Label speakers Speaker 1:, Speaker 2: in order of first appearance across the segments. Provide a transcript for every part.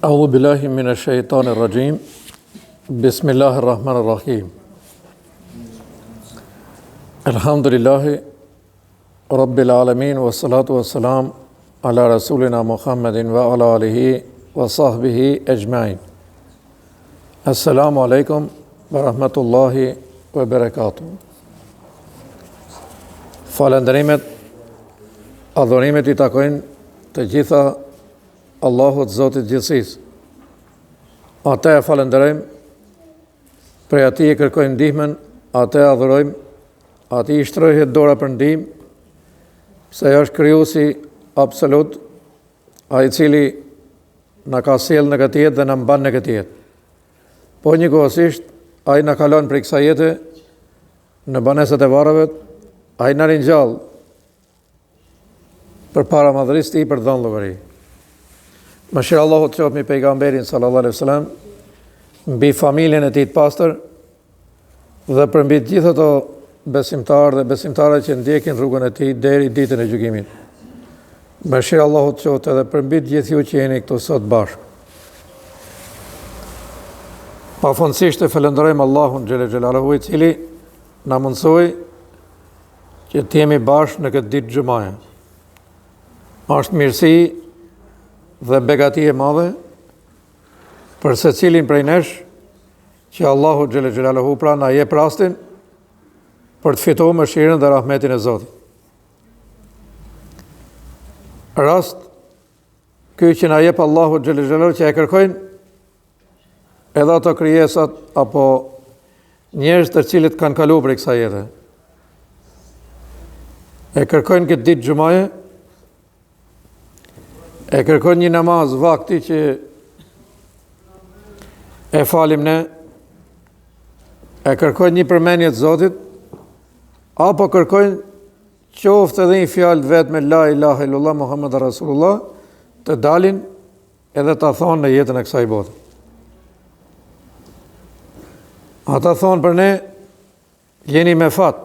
Speaker 1: A'udhu billahi minash shaitanir rajim. Bismillahir rahmanir rahim. Alhamdulillahi rabbil alamin wassalatu wassalam ala rasulina Muhammadin wa ala alihi wa sahbihi ajma'in. Assalamu alaikum wa rahmatullahi wa barakatuh. Falënderimet, adhurimet I takojnë të gjitha Allahut Zotit gjithësisë. Ate e falënderojmë, prej Atij e kërkojmë ndihmën, Ate e adhurojmë, Atij I shtrohet dora për ndihmë, se Ai është krijuesi absolut, Ai I cili na ka sjellë në këtë jetë dhe na mban në këtë jetë. Po njëkohësisht Ai na kalon prej kësaj jete në banesat e varreve, Ai na ringjall përpara madhërisë të Tij për dhënë llogari. Mëshira Allahut të qoftë mbi pejgamberin sallallahu alaihi wasallam, mbi familjen e tij të pastër dhe për mbi të gjithë ato besimtarë dhe besimtare që ndjekin rrugën e tij deri ditën e gjykimit. Mëshira Allahut të qoftë edhe për mbi të gjithë ju që jeni këtu sot bashkë. Pafundësisht e falenderojmë Allahun xhela xhelaluhu I cili na mundsoi që të jemi bashkë në këtë ditë xumaje. Është mirësi dhe begati e madhe për secilin prej nesh që Allahu xhela xhelaluhu pra na jep rastin për të fituar mëshirën dhe rahmetin e Zotit. Rast ky që na jep Allahu xhela xhelaluhu që e kërkojnë edhe ato krijesat apo njerëz të cilët kanë kaluar për kësaj jete. E kërkojnë këtë ditë xumaje, e kërkojnë një namaz vakti që e falim ne, e kërkojnë një përmendje të Zotit, apo kërkojnë qoftë edhe një fjalë vetëm la ilaha illallah Muhammadur Rasulullah të dalin edhe ta thonë në jetën e kësaj bote. Ata thonë për ne, jeni me fat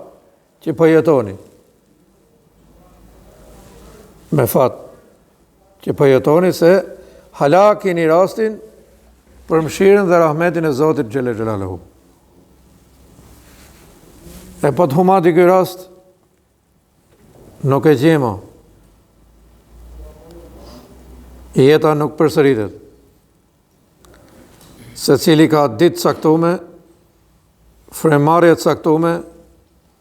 Speaker 1: që po jetoni. Me fat që po jetoni se hala keni rastin për mëshirën dhe rahmetin e Zotit xhela xhelaluhu. E po të humati ky rast, nuk e gjema. Jeta nuk përsëritet. Secili ka ditë caktume, fremarrje caktume,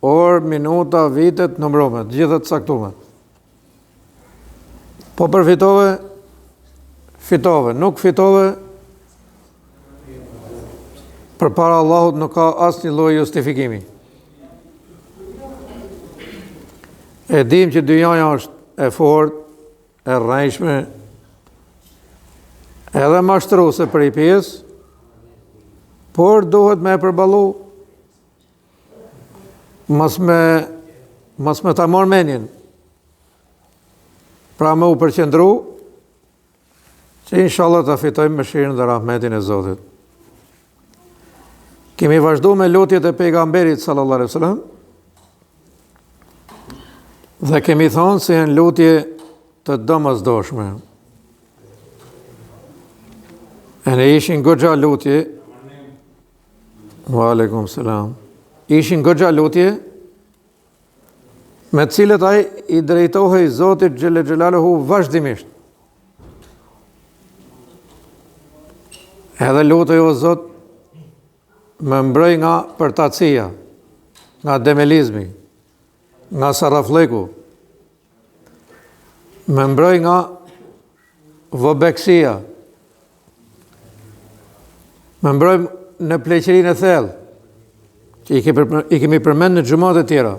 Speaker 1: orë, minuta, vitet, numërome, gjithë të caktume. Po përfitove, fitove, nuk fitove, përpara Allahut nuk ka asnjë lloj justifikimi. E dim që dynjaja është e fortë, e rrejshme, edhe mashtruese për I pjesë, por duhet me e përballu, mos me ta marr mendjen. Pra me u përqendru që inshallah ta fitojmë mëshirën dhe rahmetin e Zotit. Kemi vazhdu me lutjet e pejgamberit sallallahu alaihi wasallam dhe kemi thonë se janë lutje të domosdoshme. E ne ishin goxha lutje, wa alaikum salam, ishin goxha lutje me të cilët ai I drejtohej Zotit xhela xhelaluhu vazhdimisht. Edhe lutej o Zot, më mbroj nga përtatësia, nga demelizmi, nga sarrafleku, më mbroj nga vobeksia, më mbroj në pleqërinë e thellë, që I kemi përmend në xhumat e tjera.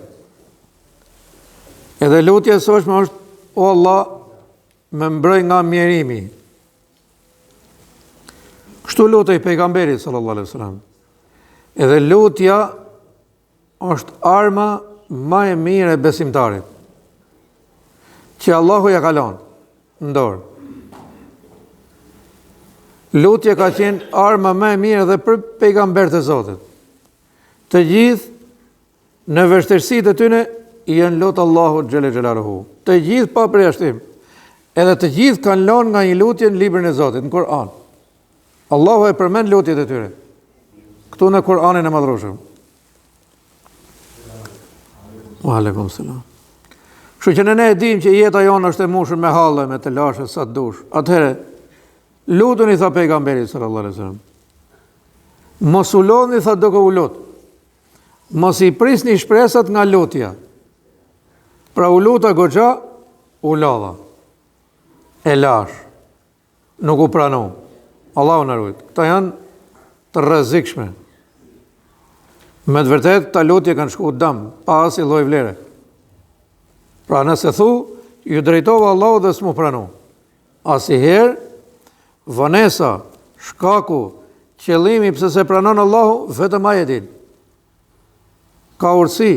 Speaker 1: Edhe lutja e sotshme është, o Allah, më mbroj nga mjerimi. Kështu lutej pejgamberi sallallahu alaihi wasallam. Edhe lutja është arma më e mirë e besimtarit, që Allahu ja ka lënë në dorë. Lutja ka qenë arma më e mirë edhe për pejgamberët e Zotit. Të gjithë në vështirësitë e tyre I janë lutë Allahu xhela xhelaluhu. Të gjithë pa përjashtim. Edhe të gjithë kanë lënë nga një lutje në librin e Zotit, në Kur'an. Allahu e përmend lutjet e tyre këtu në Kur'anin e Madhërueshëm. Wa alaikum salam. Kështu që ne e dim që jeta jonë është e mushur me halle, me të lashe, sa të dush. Atëherë, lutuni, tha pejgamberi sallallahu alaihi wasallam. Mos u lodhni, tha duke u lut. Mos i prisni shpresat nga lutja. Pra u luta goxha, u lodha. E lash. Nuk u pranu. Allahu na ruaj. Këta janë të rrezikshme. Me të vërtet, ta lutje kanë shku dëm, pa asnjë lloj vlere. Pra nëse thu, ju drejtova Allahu dhe s'mu pranu. Asnjëherë, vonesa, shkaku, qëllimi pse se pranon Allahu, vetëm ai e din. Ka urtësi.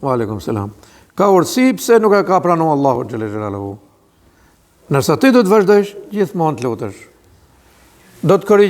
Speaker 1: Wa alaikum salam. Ka urtësi pse nuk e ka pranuar Allahu xhelle xhelaluhu. Nëse ti do të vazhdosh, gjithmonë të lutesh. Do të